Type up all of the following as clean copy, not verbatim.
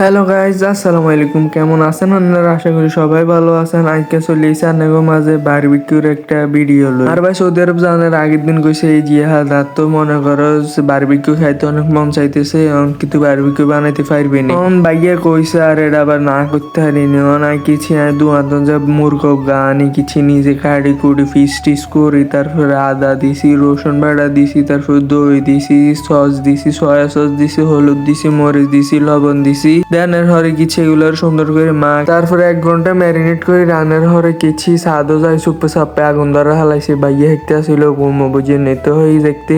Hello guys, আসসালামু আলাইকুম। কেমন আছেন আপনারা? আশা করি সবাই ভালো আছেন। আজকে চলে এসে আপনাদের মাঝে বারবিকিউর একটা ভিডিও লই। আর ভাই সৌদি আরব যাওয়ার আগের দিন কইছে এই জিহাদ, আর তো মনে করো বারবিকিউ খাইতে অনেক মন চাইতেছে, কিন্তু বারবিকিউ বানাইতে পারবি না। ভাইয়া কইছে আর এটা আবার না করতে পারিনি। নাই কিছু দুয়াতন যে মূর্খ গানি কিছু নিজে কাড়ি কুড়ি ফিস টিস করি, তারপরে আদা দিছি, রসুন বাটা দিছি, তারপর দই দিছি, সস দিছি, সয়া সস দিছি, হলুদ দিছি, মরিচ দিছি, লবণ দিছি। দেনের হরে কিছু এগুলোর সুন্দর করে মাখ, তারপরে 1 ঘন্টা ম্যারিনেট করে রান্নার হরে কিছু স্বাদও যায় সুপে সাপে আগুন ধরা হালাইছে। ভাইয়া হেঁকতে আসিল ঘুমো বুঝে নিতে হয়ে দেখতে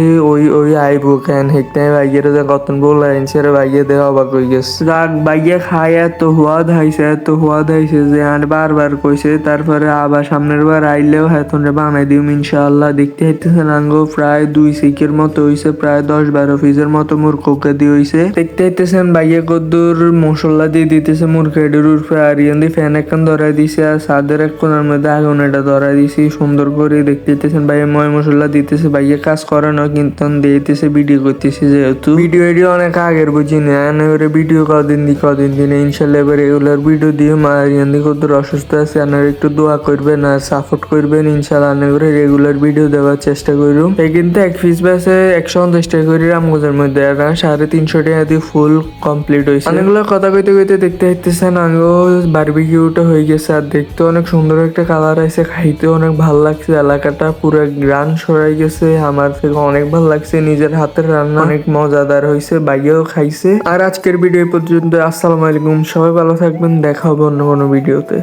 ওই আইবো কেন হেঁকতে ভাইয়ের যে কতন বল আনছে রে, ভাইয়া দেহ অবাক হয়ে গেছে। রাগ ভাইয়া খায় এত হুয়াদ হাইছে যে আর বারবার কইছে। তারপরে আবার সামনের বার আইলেও হেতন রে বানাই দিম ইনশাআল্লাহ। দেখতে হাইতেছেন আঙ্গো প্রায় 2 সিকের মতো হইছে, প্রায় 10-12 পিসের মতো মুরকোকে দিয়ে হইছে। দেখতে হাইতেছেন ভাইয়া কদ্দুর মশলা দিয়ে দিতেছে মুরগিটির উপরে, আর ইয়ান্দি ফ্যান একখান ধরাই দিছে, আর সাদের এক কোনার মধ্যে আগুন এটা ধরাই দিছি সুন্দর করে। দেখতে দিতেছেন ভাইয়া ময় মশলা দিতেছে, ভাইয়া কাজ করে না কিন্তু দিতেছে ভিডিও করতেছে, যেহেতু ভিডিও অনেক আগের বুঝি না ভিডিও কদিন দিন ইনশাল্লাহ এবার এগুলোর ভিডিও দিয়ে মার ইয়ান্দি কদ্দুর অসুস্থ আছে, আপনারা একটু দোয়া করবেন আর সাপোর্ট করবেন ইনশাল্লাহ। করে রেগুলার ভিডিও দেওয়ার চেষ্টা করুন। এই কিন্তু এক পিস ব্যাসে 150 টাকা করে রামগোজের মধ্যে, আর 350 টাকা দিয়ে ফুল কমপ্লিট হয়েছে। অনেকগুলো কথা কইতে কইতে দেখতে পাইতেছেন আমিও বারবিকিউটা হয়ে গেছে, আর দেখতে অনেক সুন্দর একটা কালার আছে, খাইতে অনেক ভালো লাগছে। এলাকাটা পুরো গ্রান সরাই গেছে, আমার থেকে অনেক ভালো লাগছে। নিজের হাতের রান্না অনেক মজাদার হয়েছে, বাইরেও খাইছে। আর আজকের ভিডিও পর্যন্ত। আসসালামু আলাইকুম, সবাই ভালো থাকবেন, দেখা হবে অন্য কোনো ভিডিওতে।